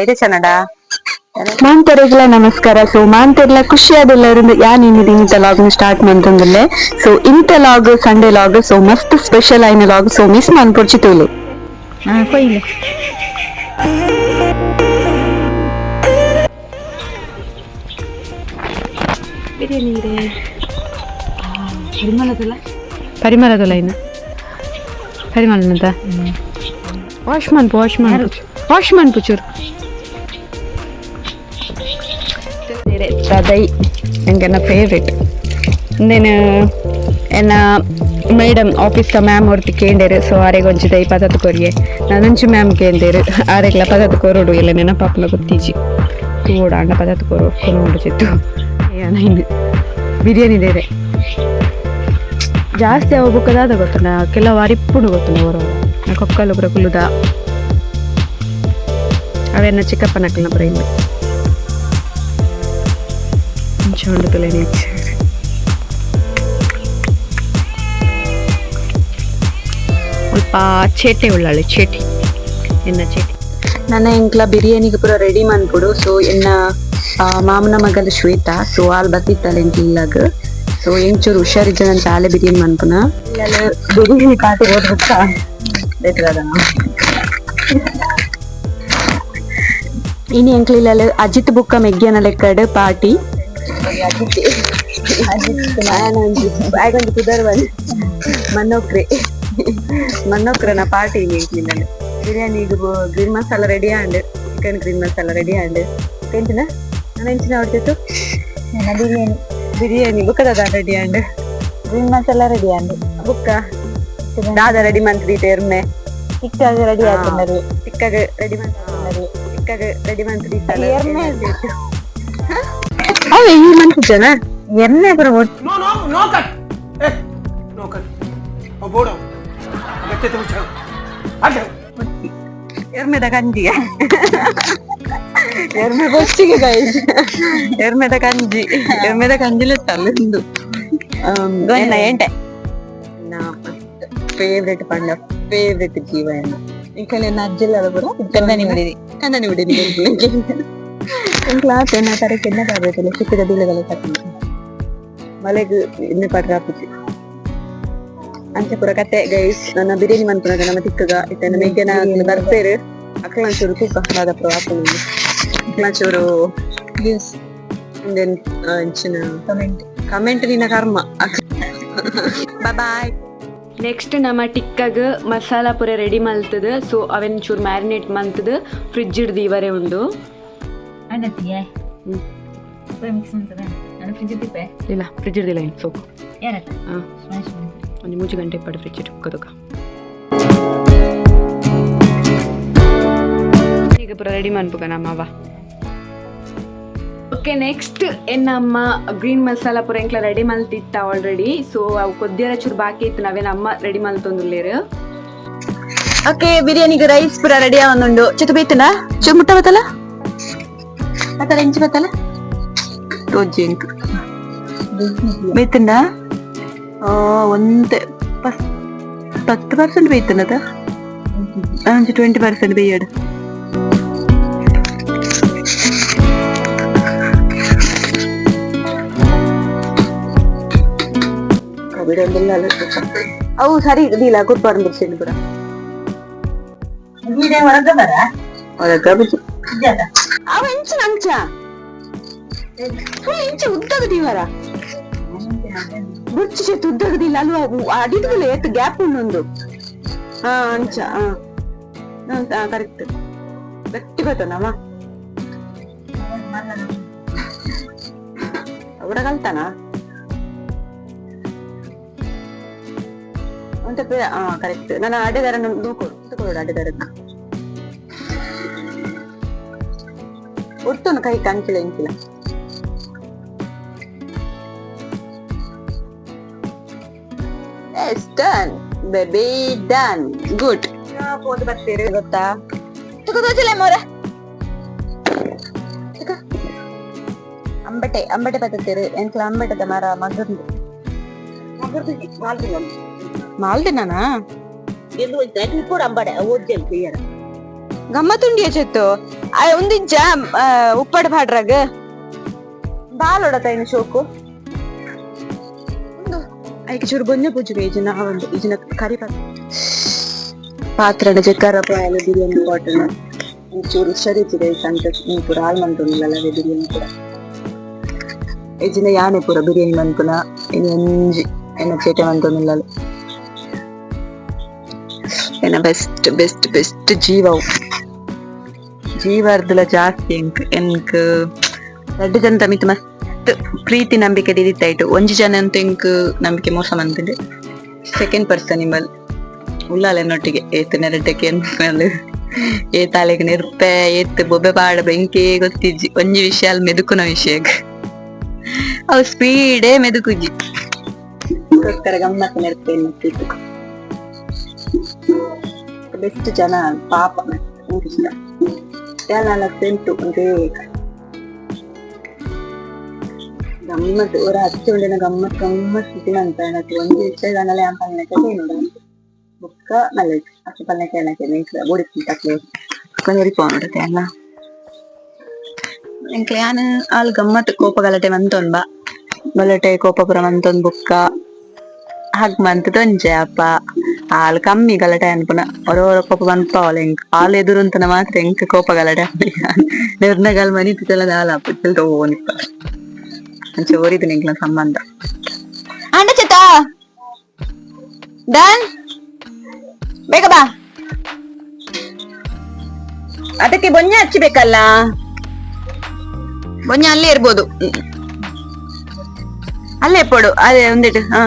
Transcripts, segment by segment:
ಇದು ಚೆನ್ನಡ ಮಾಂತರಿಗಳ ನಮಸ್ಕಾರ. ಸೊ ಮಾಂತರಿಲ ಖುಷಿಯಾದೆಲ್ಲರಿಂದ ಯಾನಿದೆ ಇಂಥ ಲಾಗ್ ಸ್ಟಾರ್ಟ್ ಮಂತಂದಿಲ್ಲೆ. ಸೊ ಇಂಥ ಲಾಗ್ ಸಂಡೇ ಲಾಗ್ ಸೊ ಮಸ್ತ್ ಸ್ಪೆಷಲ್ ಆಯ್ನ ಲಾಗ್. ಸೊ ಮಿಸ್ ಮನ್ಪುಡ್ಚಿ ತೂಲು ಕೊಯ್ಲೆ ಪರಿಮಳದಲ್ಲ ಇನ್ನು ಪರಿಮಳನದ ವಾಶ್ ಮನ್ಪು ಚೂರು ದೈ ನಂಗೆ ಫೇವ್ರೇಟ್ ಇಂದೇನು ಎನ್ನ ಮೇಡಮ್ ಆಫೀಸ್ದ ಮ್ಯಾಮ್ ಹೊರ್ತಿ ಕೇಂದೇರು. ಸೊ ಆರೆಗೆ ಒಂಚು ದೈ ಪದಾರ್ಥ ಕೊರಿಯೆ ನಾನಂಚು ಮ್ಯಾಮ್ ಕೇಂದೇರು ಆರೆಗ್ಲ ಪದಾರ್ಥ ಕೊರೋಡು ಎಲ್ಲ ನೆನಪಾಪಲ ಗೊತ್ತೀಜಿ ತೂಡ ಅಂಡ ಪದಾರ್ಥ ಕೊರೋಡು ಚಿತ್ತು ನೈನ್ ಬಿರಿಯಾನಿ ದೇರೆ ಜಾಸ್ತಿ ಅವ ಬುಕ್ಕದಾದ ಗೊತ್ತುಂಡ ಕೆಲವು ಅರಿಪ್ಪುಡು ಗೊತ್ತುಂಡ ಅವರ ನಾ ಕೊಕ್ಕಲು ಪುರ ಕುಲ್ಲುದ ಅವೆನ್ನ ಚಿಕ್ಕಪ್ಪ ನಕಲ್ನ ಪುರ ಇನ್ನು ಚೋಂಡು ತುಲೆನೆ ಸ್ವಲ್ಪ ಚೇಟೆ ಉಳ್ಳಾಳೆ ಚೇಟಿ ಎನ್ನ ಚೇಟಿ ನನ್ನ ಎಂಕ್ಲ ಬಿರಿಯಾನಿಗೆ ಪೂರ ರೆಡಿ ಮನ್ಪುಡು. ಸೊ ಎನ್ನ ಮಾಮನ ಮಗದ ಶ್ವೇತಾ. ಸೊ ಆಲ್ ಬತ್ತಿತ್ತಲ್ಲ ಎಂಕ್ ಇಲ್ಲಾಗ. ಸೊ ಎಂಚೂರು ಹುಷಾರಿದ್ದ ನಾನು ಆಲೆ ಬಿರಿಯಾನಿ ಮನ್ಪುನ ಬಿರಿಯಾನಿ ಕಾಟಿ ಓದ್ಬಿಟ್ಟ ಇನಿ ಎಂಕ್ಲಿಲ್ಲ ಅಜಿತ್ ಬುಕ್ಕ ಮೆಗ್ಗಿಯನ ಲೆಕ್ಕಡ್ ಪಾರ್ಟಿ ಮನ್ನೊಕ್ರನ ಪಾರ್ಟಿ ಎಂಕ್ಲಿಲ್ಲ ಬಿರಿಯಾನಿಗೆ green masala ready and chicken green masala ready and ಎಂಚಿನ ನಾನು ಎಂಚಿನ ಹೊಡ್ತಿತ್ತು ಬಿರಿಯಾನಿ ಬುಕ್ಕದ ready and green masala ready and ಬುಕ್ಕ ದಾದ ರೆಡಿ ಮಂತ್ರಿ ಎರ್ಮೆ ಚಿಕ್ಕಾಗ ರೆಡಿ ಆಗ್ತಂದರು ಚಿಕ್ಕಾಗ ರೆಡಿ ಮಂತ್ರಿ ಚಿಕ್ಕಾಗ ರೆಡಿ ಮಂತ್ರಿ ಎರ್ಮೆ ಅವೆ ಈ ಮಂತ್ ಜನ ಎರ್ಮೆ ಬರ ಎರ್ಮೆದ ಕಂಜಿಯ ಎರ್ಮೆ ಬೊಚ್ಚಿಗೆ ಗೈಸ್ ಎರ್ಮೆದ ಕಂಜಿಲ ತಲೆಂದು ಎಂಟೆ ಫೇವ್ರೆಟ್ ಪಂಡ ಫೇವ್ರೆಟ್ ಜೀವ ಈ ಕಡೆ ಅಜ್ಜೆಲ್ಲ ಕೂಡ ಕನ್ನನಿ ಬಿಡಿದಿ ಕ್ಲಾಸ್ ಎನ್ನ ತರಕ್ಕೆ ಎನ್ನ ತರಬೇಕಲ್ಲ ಚಿಕ್ಕದ ದಿಲಗಳ ತಕ್ಕ ಮಲೆಗೆ ಇನ್ನು ಪಟ್ರ ಹಾಕುತ್ತಿ ಅಂಚೆ ಪುರ ಕತೆ ಗೈಸ್. ನನ್ನ ಬಿರಿಯಾನಿ ಮನ್ಪುನಾಗ ನಮ್ಮ ತಿಕ್ಕಗ ಇತ್ತ ಮೆಗ್ಗನ ಬರ್ಪೇರು ಅಕ್ಲಂಚೂರು ತೂಕ ಹಾದ ಪುರ ಹಾಕೊಂಡು ಅಕ್ಲಂಚೂರು ಇಂಚಿನ ಕಮೆಂಟ್ ನಿನ್ನ ಕರ್ಮ. ಬಾಯ್. ನೆಕ್ಸ್ಟ್ ನಮ್ಮ ಟಿಕ್ಕಗ ಮಸಾಲ ಪೂರ ರೆಡಿ ಮಲ್ತದ. ಸೊ ಅವೆನ್ ಚೂರು ಮ್ಯಾರಿನೇಟ್ ಮಲ್ತದ ಫ್ರಿಡ್ಜ್ ಹಿಡ್ದು ಇವರೇ ಉಂಡು ಇಲ್ಲ ಫ್ರಿಡ್ಜ್ ಹಿಡ್ದಿಲ್ಲ ಸೋಕು ಒಂದು 3 ಗಂಟೆ ಪಡ ಫ್ರಿಡ್ಜ್ ಇಟ್ಕೋದಕ್ಕ ಈಗ ಪೂರ ರೆಡಿ ಮನ್ಪುಗ ನಮ್ಮ ಅವ್ವ. ಓಕೆ ನೆಕ್ಸ್ಟ್ ಎನ್ನ ಅಮ್ಮ ಗ್ರೀನ್ ಮಸಾಲ ಪೂರ ಎಂಕ್ಲ ರೆಡಿ ಮಲ್ತಿತ್ತ ಆಲ್ರೆಡಿ. ಸೊ ಅವು ಕೊದ್ದಿರ ಚೂರು ಬಾಕಿ ಇತ್ತು ನಾವೇನು ಅಮ್ಮ ರೆಡಿ ಮಲ್ತೊಂದುಲ್ಲೇರು. ಓಕೆ ಬಿರಿಯಾನಿಗೆ ರೈಸ್ ಪೂರ ರೆಡಿ ಆವೊಂದುಂಡು ಚಿತ್ತು ಬೇತನ ಚೂರು ಮುಟ್ಟ ಬತ್ತಲ್ಲ ಬತ್ತಲ್ಲ ಇಂಚು ಬತ್ತಲ್ಲ ತೋಜಿ ಎಂಕ್ ಬೇತಂಡ ಒಂದು 10% ಬೇಯ್ತನದ ಒಂಚು 20% ಬೇಯಡು ಅವು ಸರಿ ಇದಿಲ್ಲ ಗುಡ್ಬಾರ್ದು ಬಿಡ್ಸಿದ್ದು ಕೂಡ ಅವ ಇಂಚಿನ ಅಂಚ ಇಂಚು ಉದ್ದಗದಿವರ ಬುರ್ಚಿ ಚೆತ್ತು ಉದ್ದಗದಿಲ್ಲ ಅಲ್ವಾ ಅಡಿದ್ಬಿಲ್ಲ ಎತ್ತು ಗ್ಯಾಪ್ ಉಂಡೊಂದು ಅಂಚ ಕರೆಕ್ಟ್ ಗಟ್ಟಿ ಗೊತ್ತನವ ಅವಡ ಕಲ್ತಾನ ಅಂತ ಕರೆಕ್ಟ್ ನಾನು ಅಡ್ಡೆದಾರನ್ನು ತಗೊಳ್ಳೋಡು ಅಡ್ಡೆದಾರನ್ನ ಒಟ್ಟೊಂದು ಕೈ ಕಾಣಿಸಿಲ್ಲ ಇಂಚಿಲ್ಲ ಡನ್ ಬೇಬಿ ಡನ್ ಗುಡ್ ಹೋದ್ ಬರ್ತೀರಿ ಗೊತ್ತಾ ತಗೋದಿಲ್ಲ ಮೋರ ಅಂಬಟೆ ಬರ್ತೇರಿ ಎಂಕ್ಲ ಅಂಬಟದ ಮರ ಮಗಂದು ಮಾಲ್ದಿನಾನಾ ಗಮ್ಮತ್ತುಂಡಿ ಚೆತ್ತು ಒಂದಿಂಚ ಉಪ್ಪಡ ಪಾಡ್ರಾಗ ಬಾಲೋಡತ ಇನ್ನು ಶೋಕು ಐಕೆ ಚೂರು ಬೊನ್ನೆ ಪೂಜೆಗೆ ಈಜಿನ ಒಂದು ಈಜಿನ ಕರಿ ಪಾತ್ರದ ಜಕ್ಕರ ಪಾಯಲು ಬಿರಿಯಾನಿ ಬಾಟಲ್ ಚೂರು ಸರಿತಿದೆ ಸಂತ ನೀವು ಪೂರ ಹಾಳು ಮಂತೊಂದಿಲ್ಲ ಬಿರಿಯಾನಿ ಕೂಡ ಈಜಿನ ಯಾನೆ ಪೂರ ಬಿರಿಯಾನಿ ಮಂತುನ ಇನ್ನು ಒಂಜಿ ಎನ್ನ ಚೇಟೆ ಮಂತೊಂದಿಲ್ಲ ಎನ್ನ ಬೆಸ್ಟ್ ಬೆಸ್ಟ್ ಬೆಸ್ಟ್ ಜೀವವು ಜೀವಾರ್ದಲ ಜಾಸ್ತಿ ಎಂಕ್ ಎರಡು ಜನ ಮಿತ್ ಮಸ್ತ್ ಪ್ರೀತಿ ನಂಬಿಕೆ ದಿದಿತ್ತಾಯ್ತು ಒಂಜಿ ಜನ ಅಂತ ಎಂಕ್ ನಂಬಿಕೆ ಮೋಸ ಮಂತಿದೆ ಸೆಕೆಂಡ್ ಪರ್ಸನ್ ನಿಮ್ಮಲ್ ಉಳ್ಳಾಲೆನೊಟ್ಟಿಗೆ ಏತ್ ನೆರಟಕ್ಕೆ ಏ ತಾಲೆಗೆ ನೆರ್ಪೆ ಏತ್ ಬೊಬ್ಬೆ ಪಾಡ ಬೆಂಕಿ ಗೊತ್ತಿಜ್ಜಿ ಒಂಜಿ ವಿಷಯ ಅಲ್ಲಿ ಮೆದುಕುನ ವಿಷಯಕ್ಕೆ ಅವು ಸ್ಪೀಡೇ ಮೆದುಕುಜ್ಜಿ ಗಮ್ಮತ್ ನೆರ್ಪೆ ಬೆಸ್ಟ್ ಜನ ಪಾಪ ನಾಲ್ಕು ಒಂದೇ ಗಮ್ಮತ್ ஒரு ಹಚ್ಚ ಉಂಡಿನ ಗಮ್ಮತ್ ಗಮ್ಮತ್ ಅಂತ ಒಂದು ವಿಷಯ ದಾನಲೆ ಆಂಪಲ್ನಕ್ಕೆ ನೋಡ ಬುಕ್ಕ ಮಲ್ಲೆ ಅಷ್ಟು ಪಲ್ನಕ್ಕೆ ಏನಕ್ಕೆ ಬುಡಿಸಿ ತಕ್ಕಲೆ ಕೊಂಜರಿ ಪೋನುಡತೆ ಅಲ್ಲ ಎಂಕ್ಲೆ ಯಾನ್ ಆಲ್ ಗಮ್ಮತ್ ಕೋಪ ಗಲಾಟೆ ಮಂತೊನ್ ಬಾ ಗಲಾಟೆ ಕೋಪ ಪುರ ಮಂತೊಂದ್ ಬುಕ್ಕ ಹಾಗ್ ಮಂತ್ ತೊಂಜೆ ಅಪ್ಪ ಹಾಲು ಕಮ್ಮಿ ಗಲಾಟೆ ಅನ್ಪುನ ಹೊರ ಕೋಪ ಬಂದ್ಪಾವಲ್ಲ ಎಂಕ್ ಹಾಲು ಎದುರುಂತನ ಮಾತ್ರ ಎಂಕ್ ಕೋಪ ಗಲಾಟೆ ನಿರ್ನಗಲ್ ಮನಿ ತಿತ್ತಲ್ಲ ಹಾಲು ಅಪ್ಪ ತಗೋನಿಪ್ಪ ಅಂಚೆ ಓರಿದು ನಿಂಕ್ಲ ಸಂಬಂಧ ಅಂಡ ಚಿತ್ತ ಡನ್ ಬೇಗ ಬಾ ಅದಕ್ಕೆ ಬೊನ್ನೆ ಹಚ್ಚಬೇಕಲ್ಲ ಬೊನ್ನೆ ಅಲ್ಲೇ ಇರ್ಬೋದು ಅಲ್ಲೇ ಪೋಡು ಅದೇ ಒಂದಿಟ್ಟು ಹಾ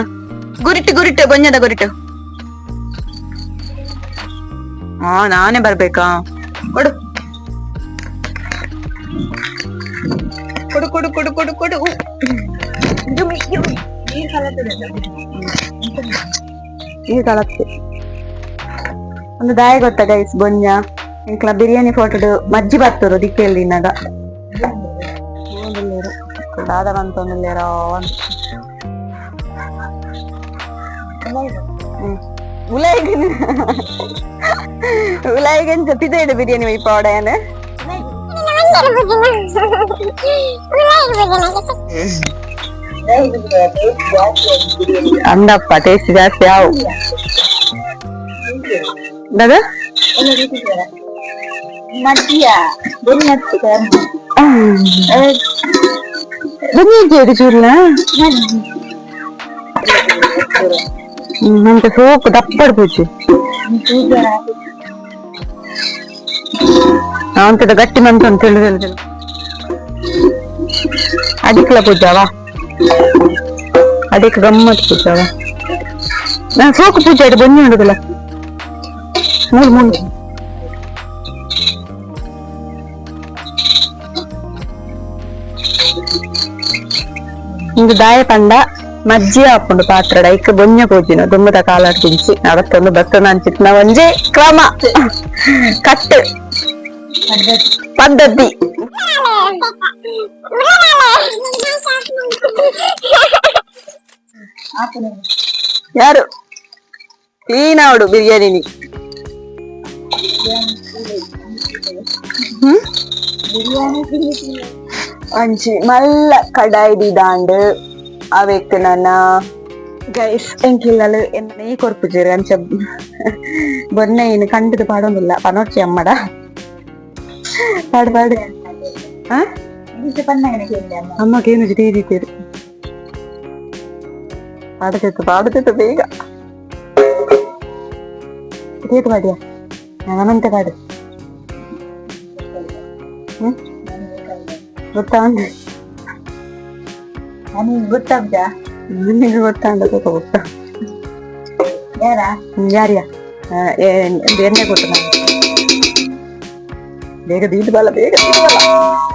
ಗುರಿಟ್ಟು ಗುರಿಟ್ಟು ಬೊನ್ನೆದ ಗುರಿಟ್ಟು ಹಾ ನಾನೇ ಬರ್ಬೇಕಾ ಕೊಡು ಕೊಡು ಕೊಡು ಕೊಡು ಕೊಡು ಕೊಡು ನೀರ್ ಕಲತ್ತೆ ಒಂದು ದಾಯ ಗೊತ್ತ ಗೈಸ್ ಬೊಂಜ ಇಂಕ್ಲ ಬಿರಿಯಾನಿ ಫೋಟೋಡು ಮಜ್ಜಿ ಬರ್ತರು ದಿಕ್ಕೆಯಲ್ಲಿ ಇನ್ನಗ ದಾದ ಬಂತೊಂದಿಲ್ಲೇರೋ ಉಲಾಯಿಗೆ ಪಿದ ಬಿರಿಯಾನಿ ವೈಪಾವಡೆಯನೆ ಅಂದಪ್ಪ ಟೇಸ್ಟ್ ಜಾಸ್ತಿ ಯಾವು ಚೂರ್ಲ ಅಂತ ಸೋಪು ದಪ್ಪಡ್ ಪೂಜೆ ಅಂತದ ಗಟ್ಟಿ ಮಂತ ಅಂತ ಹೇಳಿದ ಅಡಿಕ್ಲ ಪೂಜಾವಾ ಅದಕ್ಕೆ ಗಮ್ಮತ್ ಪೂಜಾವಾ ನಾ ಸೋಕು ಪೂಜೆ ಆಯ್ತು ಬನ್ನಿ ಮಾಡುದಿಲ್ಲ ಮೂರು ಮೂರು ಇಂದು ದಾಯ ಪಂಡ ಮಜ್ಜಿ ಹಾಕೊಂಡು ಪಾತ್ರಡ ಇಕ್ಕ ಬೊಂಜ ಪೂಜಿನ ದುಮ್ಮದ ಕಾಲಾಡ್ತಿಂಚಿ ಅವತ್ತೊಂದು ಬರ್ತನ ಅಂಚಿತ್ನ ಒಂಜೆ ಕ್ರಮ ಕಟ್ ಪದ್ಧತಿ ಯಾರು ಕ್ಲೀನ್ ಆವಡು ಬಿರಿಯಾನಿ ಅಂಚಿ ಮಲ್ಲ ಕಡಾಯಿ ದಾಂಡ್ ಅವೆಕ್ ನನ್ನ ಗೈಸ್ ಎಂಕಿಲ್ಲಲು ಎನ್ನ ಕೊರ್ಪುಜೀರು ಅಂಚ ಬೊನ್ನೆ ಇನ್ನು ಕಂಡದು ಪಾಡೋದಿಲ್ಲ ಪನೋಚ್ಚಿ ಅಮ್ಮಡ ಪಾಡು ಪಾಡು ಅಮ್ಮಗೇನು ತೀರಿತೀರು ಪಾಡುತ್ತಿತ್ತು ಬೇಗ ಕೇತು ಪಾಡಿಯ ನಮ್ಮಂತ ಪಾಡು ಗೊತ್ತಾ ಗೊತ್ತಾಗ್ದ ನಿನಗೆ ಗೊತ್ತಾಂಡ ಗೊತ್ತ ಯಾರ್ಯಾ ಎಣ್ಣೆ ಕೊಟ್ಟು ನಾನು ಬೇಗ ದೀದ್ ಬಲ್ಲ ಬೇಗ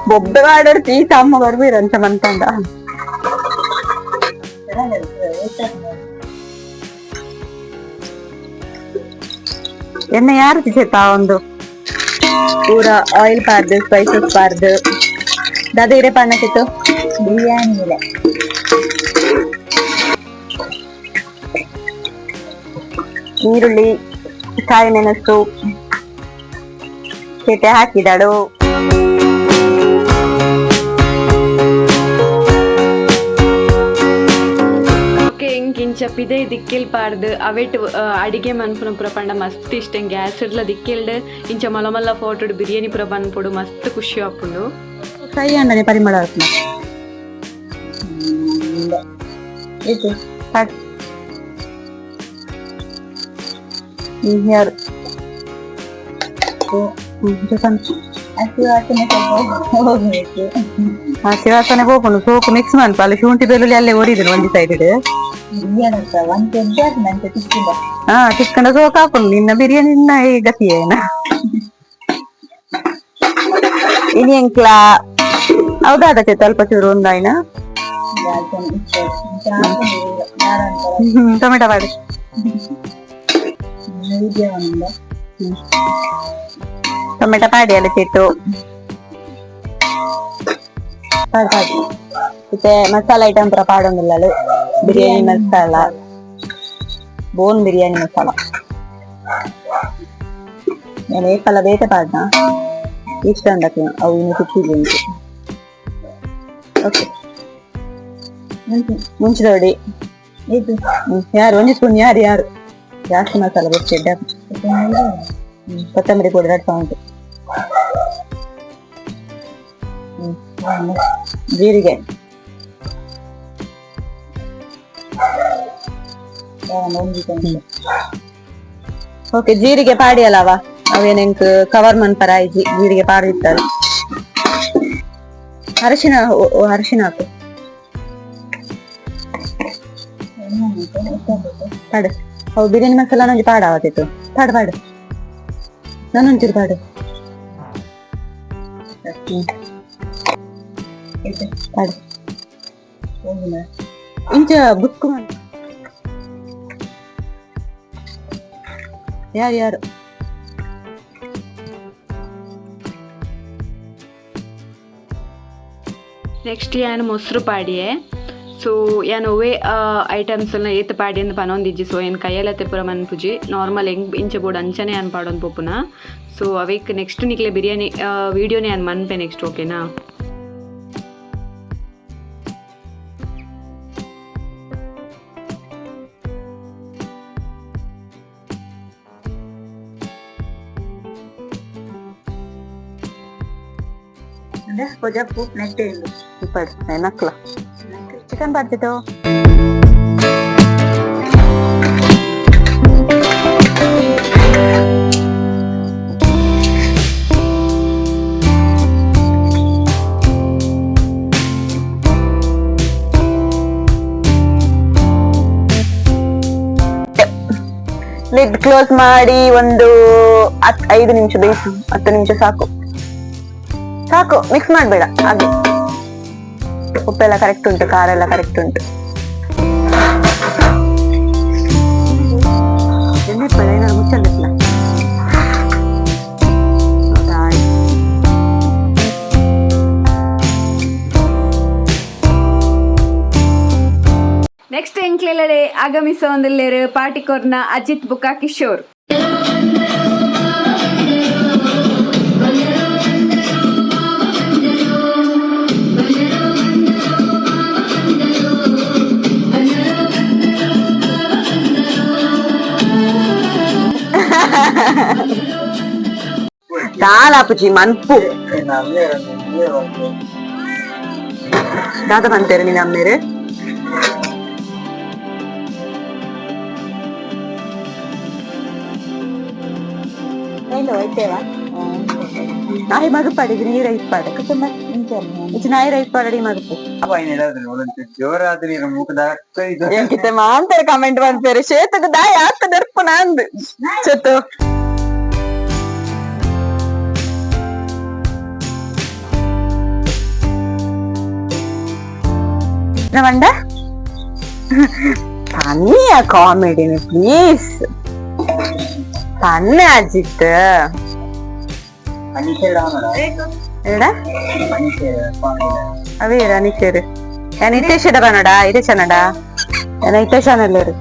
ಬೊಬ್ಬೆ ಮಾಡಾಡು ತೀತ ಅಮ್ಮ ಬರ್ಬೀರಂತ ಮಂತಂಡ ಎಣ್ಣೆ ಯಾರು ತಿಸೇತಾ ಒಂದು ಪೂರ ಆಯಿಲ್ ಪಾರ್ದು ಸ್ಪೈಸಸ್ ಪಾರ್ದು ಬಿರಿಯಾನಿ ಬಿರಿಯಾನಿ ಈರುಳ್ಳಿ, ಕಾಯಿ ಮೆಣಸು ಕೆಟೆ ಹಾಕಿದಳು. ಇಂಚ ಪಿದೆ ದಿಕ್ಕಿಲ್ ಪಾಡ್ದು ಅವೆಟ್ ಅಡಿಗೆ ಮನ್ಪುನ ಪುರ ಪಂಡ ಮಸ್ತ್ ಇಷ್ಟ ಗ್ಯಾಸ್ ಇಡ್ಲ ದಿಕ್ಕಿಲ್ಡ್ ಇಂಚ ಮಲ್ಲ ಮಲ್ಲ ಫೋಟೋಡ್ ಬಿರಿಯಾನಿ ಪುರ ಬನ್ಪುಡು ಮಸ್ತ್ ಖುಷಿ ಆಪುಂಡು. ಕೈ ಅಂಡನೆ ಪರಿಮಳ ಹಸಿವಾಸನೆ ಹೋಗ್ಕೊಂಡು ಸೋಕು ಮಿಕ್ಸ್ ಮಾಡ್ಪ ಅಲ್ಲಿ ಶುಂಠಿ ಬೆಳ್ಳುಳ್ಳಿ ಅಲ್ಲೇ ಹೊಡಿದ್ರು ಒಂದು ಸೈಡ್ ಚಿಕ್ಕಂಡ ಸೋಕ್ ಹಾಕೊಂಡು ನಿನ್ನ ಬಿರಿಯಾನಿ ಗತಿಯೇನ ಇನಿ ಎಂಕ್ಲ ಹೌದಾದಕ್ಕೆ ಸ್ವಲ್ಪ ಚೂರು ಒಂದಾಯ್ನ ಟೊಮೆಟೊ ಮಾಡಿ ಟೊಮೆಟೊ ಪಾಡಿ ಎಲ್ಲ ಚಿಟ್ಟು ಮತ್ತೆ ಮಸಾಲ ಐಟಮ್ ಪುರ ಪಾಡೊಂದಿಲ್ಲ ಬಿರಿಯಾನಿ ಮಸಾಲ ಬೋನ್ ಬಿರಿಯಾನಿ ಮಸಾಲ ನಾನು ಏಪಲ್ಲ ಬೇತೆ ಪಾಡ್ನ ಇಷ್ಟ ಅಂದಕ್ಕೆ ಅವು ಇನ್ನು ಸಿಕ್ಕಿದೆ ಉಂಟು. ಓಕೆ ಮುಂಚಿದೋಡಿ ಯಾರು ಒಂದು ಸ್ಪೂನ್ ಯಾರು ಜಾಸ್ತಿ ಮಸಾಲ ಬೆಚ್ಚೆಡ್ಡ ಕೊತ್ತಂಬರಿ ಪೌಡರ್ 2 ಪೌಂಡ್ ಜೀರಿಗೆ ಓಕೆ ಜೀರಿಗೆ ಪಾಡಿ ಅಲ್ಲವ ಅವೇನೆಂಕ್ ಕವರ್ ಮನ್ಪರ ಆಯ್ಜಿ ಜೀರಿಗೆ ಪಾಡಿ ಇರ್ತಾರೆ. ಅರಿಶಿನ ಹಾಕು ಪಾಡು ಅವು ಬಿರಿಯಾನಿ ಮಸಾಲ ನಂಗೆ ಪಾಡಾವತ್ತಿತ್ತು ಪಾಡು ನಾನೊಂಚೂರು ಪಾಡು ಪಾಡು ಇಂಚ ಬುಕ್ಕು ಯಾರು ನೆಕ್ಸ್ಟ್ ಯಾನು ಮೊಸರು ಪಾಡಿಯೇ ಸೊ ಯಾನು ಒವೇ ಐಟಮ್ಸ್ ಎಲ್ಲ ಏತ್ ಪಾಡಿ ಅಂತ ಪನೊಂದಿಜ್ಜಿ ಸೊ ಏನು ಕೈಯಲ್ಲತ್ತೆ ಪುರ ಮನ್ಪುಜಿ ನಾರ್ಮಲ್ ಹೆಂಗ್ ಇಂಚ ಬೋರ್ಡ್ ಅಂಚನೆ ಅನ್ ಪಾಡೋನ್ ಪೋಪುನ ಸೊ ಅವೇಕ್ ನೆಕ್ಸ್ಟ್ ನಿಕ್ಲೆ ಬಿರಿಯಾನಿ ವಿಡಿಯೋನೇ ಅನ್ ಮನ್ಪೆ ನೆಕ್ಸ್ಟ್ ಓಕೆನಾ. ನಕ್ಲ ಚಿಕನ್ ಬರ್ತಿತ್ತು ಲಿಡ್ ಕ್ಲೋಸ್ ಮಾಡಿ ಒಂದು 5 ನಿಮಿಷ ಬೇಯಿಸು. 10 ನಿಮಿಷ ಸಾಕು ಮಿಕ್ಸ್ ಮಾಡ್ಬೇಡ. ಹಾಗೆ ಉಪ್ಪೆಲ್ಲ ಕರೆಕ್ಟ್ ಉಂಟು, ಖಾರ ಎಲ್ಲ ಕರೆಕ್ಟ್ ಉಂಟು. ಮುಚ್ಚಲ್ಲ ನೆಕ್ಸ್ಟ್ ಎಂಕ್ಲೆಲ್ಲಡೆ ಆಗಮಿಸೋಂದಿಲ್ಲೇರು ಪಾಟಿಕೋರ್ನ ಅಜಿತ್ ಬುಕ್ಕಾ ಕಿಶೋರ್. ದಾಲಾಪುಜಿ ಮನ್ಪು ದಾದ ಬಂತೇರು ನಿನ್ನ ಅಮ್ಮೇರು ನಾಯಿ ಮಗುಪಾಡಿ ನೀರ ಇಪ್ಪಾಡು ನಾಯಿ ರೈಸ್ ಪಾಡಿ ಮಗುಪು ಎಂಕಿತೆ ಮಾಂತಾರೆ ಕಮೆಂಟ್ ಬಂತೇರು ಶೇತದ ದಾಯಿ ಹಾಕದರ್ಪು ನಂದು ಚತ್ತು ಮಂಡ ತನ್ನಿಯ ಕಾಮಿಡಿನಿ ಪ್ಲೀಸ್ ತನ್ನೆ ಅಜಿತ್ ಅವೇರ ನಿಶೇರು ನಿತೇಶ್ ಬನ್ನಡ ಇದೆ ಚನ್ನಡ ನಿತೇಶ್ ಅನ್ನಲ್ಲರು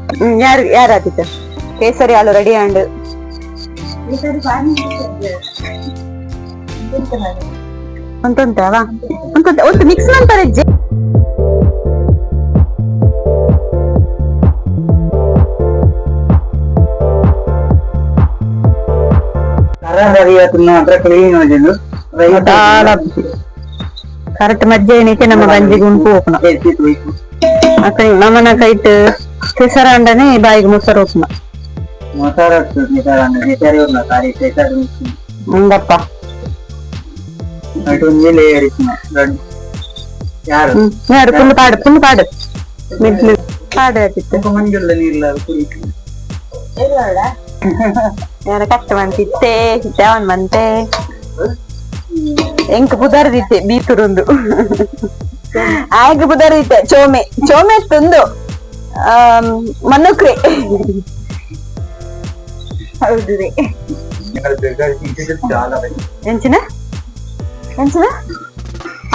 ಯಾರು ಆದಿತ್ತು ಕೇಸರಿ ಹಾಲು ರೆಡಿ ಆಂಡ್ ಅಂತಂತವಾ ಅಂತ ಒಂದು ಮಿಕ್ಸ್ ಮಾಡ್ತಾರೆ ಕರೆಕ್ಟ್ ಮಜ್ಜೆ ಏನೈತೆ ನಮ್ಮ ಗಂಜಿಗೆ ಉಂಟು ಹೋಪನ ಅಕ್ಕ ನಮ್ಮನ ಕೈಟ್ ಕೆಸರ ಅಂಡನೆ ಬಾಯಿಗೆ ಮೊಸರು ಹೋಪನ ಹಂಗಪ್ಪ ಯಾರು ಪುಲ್ಲು ಪಾಡು ಪಾಡು ಆತಿತ್ತು ಯಾರ ಕಷ್ಟ ಮಂತಿತ್ತೆ ಅವನ್ ಮಂತೆ ಎಂಕ್ ಬುಧರ್ದಿತ್ತೆ ಬೀತುರುಂದು ಆಗ ಬುಧರ್ದಿತ್ತೆ ಚೋಮೆ ತುಂದು ಮನುಕ್ರೆ ಹೌದು ರೀ ಎಂಚಿನ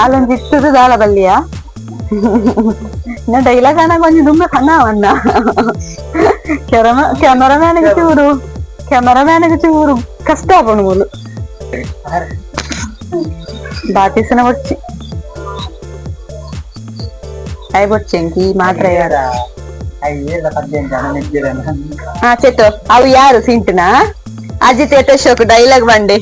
ಅಲ್ಲೊಂದು ಇಟ್ಟದು ದಾಳ ಬಲ್ಲಿಯ ಡೈಲಾಗ್ ಆನಾಗ ಒಂದು ದುಂಬ ಕಣ್ಣವನ್ನ ಕ್ಯಾಮರಾಮ್ಯಾನಿಗೆ ಚೂರು ಕಷ್ಟ ಆಗೋಣ ಮೂಲು ಬಾತಿಸನ ಬೊಚ್ಚಿ ಅಯ್ಯ ಬೊಚ್ಚಂಕಿ ಮಾತ್ರ ಯಾರ ಹಾ ಚೆತ್ತು ಅವು ಯಾರು ಸಿಂಟನಾ ಅಜಿತ್ ಯಶೋಕ್ ಡೈಲಾಗ್ ಬಂಡೆ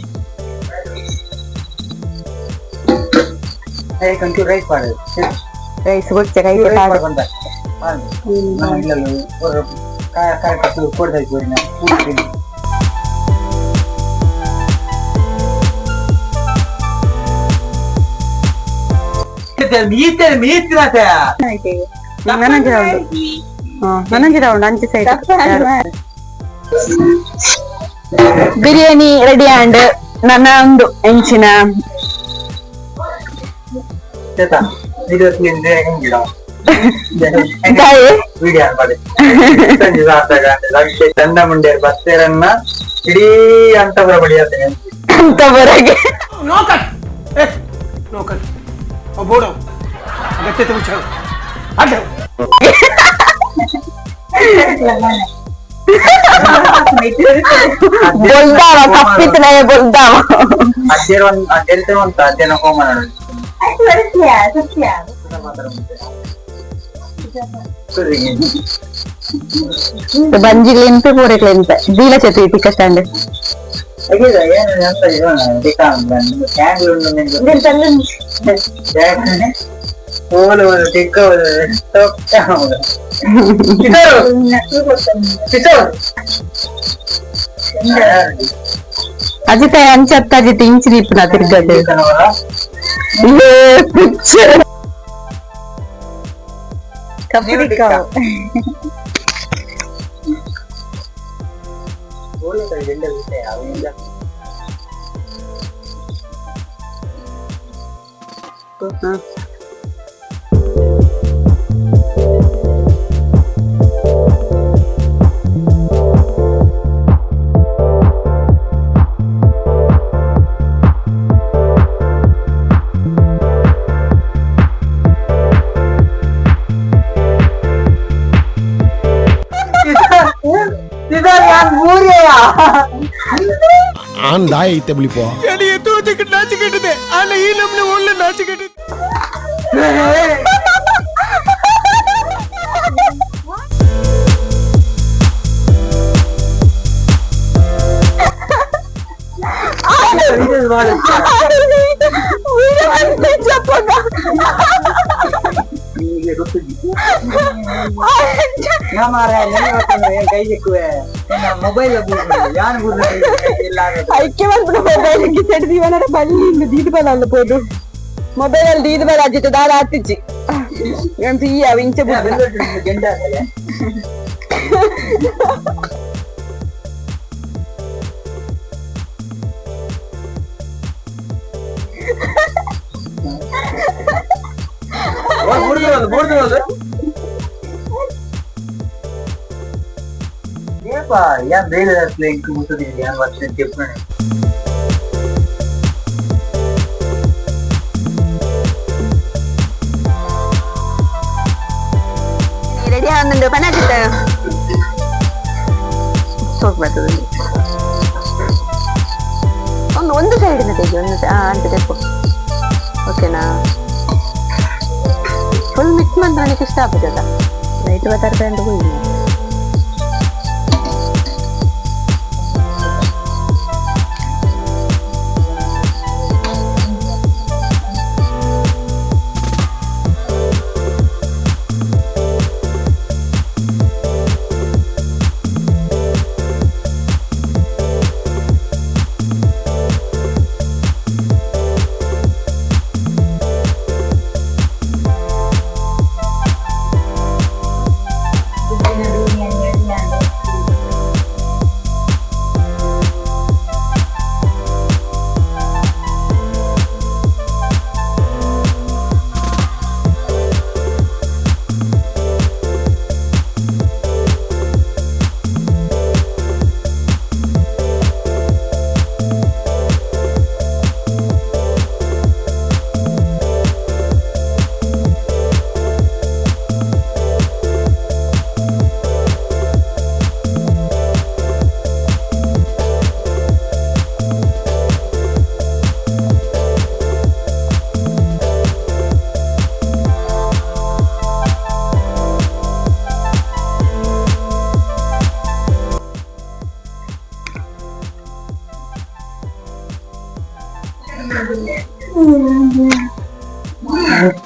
ರೈಸ್ ಬೊಚ್ಚ ಕೈ ಅಂಚೆ ಸೈಡ್ ಬಿರಿಯಾನಿ ರೆಡಿ ಆಂಡ್ ನನ್ನ ಒಂದು ಎಂಚಿನ ಚಂದ ಮುಂಡ್ಯಾರ ಬಸ್ತೇರನ್ನ ಇಡೀ ಅಂತಪುರ ಬಡಿಯತ್ತೇನೆ ಅಂತಪುರಗೆ बोलदावा कप्पित नाही बोलदावा ಅಜ್ಜೇರ್ ಅಂತ ಅಜ್ಜನ ಹೋಮ ಬಂಜಿಗ್ಲಿಂತ ಪೂರಕ್ಲಿಂತ ದೀಲ ಚತು ಟಿಕ್ಕ ಸ್ಟ್ಯಾಂಡ್ ಅಜಿತ ಅಂಚತ್ತ ಅಜಿತ ಇಂಚು ದೀಪನ ತಿರ್ಗದೆ ದಾಯ ಐತೆ ಬಿಳಿಪೋ ನಾಚಿಕೆಟ್ಟಿದೆ ಅಲ್ಲ ಈ ನಮ್ನೆ ಒಳ್ಳೆ ನಾಚಿಕೆಟ್ಟಿದೆ ಮೊಬೈಲ್ ಅಲ್ಲಿ ದೀದ ಬಲ ಅಜ್ಜಿತ್ತು ದಾದ ಹತ್ತಿಚ್ಚಿ ಇಂಚ या बेल लिंक मुझे ध्यान वाचन చెప్పండి రెడీ అవునండి పని అజిత ಹೋಗ್ಬಾರ್ದು ಒಂದು ಸೈಡಿನ ತೆಗಿ ಅಂತ ತೆಪ್ಪು ಓಕೆನಾ ಫುಲ್ ಮಿಕ್ಸ್ ಮಾಡಿದ್ರೆ ನನಗೆ ಇಷ್ಟ ಆಗ್ತದಲ್ಲ ಲೈಟ್ ಬತ್ತಾರ್ತಾ ಅಂತ ಹೋಗಿ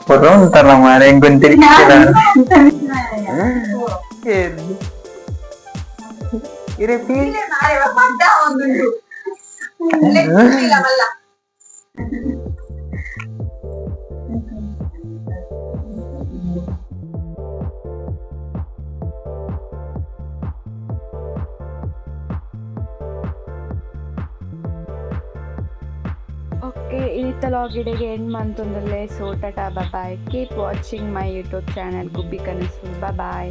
Puro untara mare yang gunting kita. Kira pilih. Okay ಈ ಲಾಗಿಡೆಗೆ ಎಂಡ್ ಮಂತೊಂದಲ್ಲೇ so tata bye keep watching my YouTube channel Gubbi Kanasu bye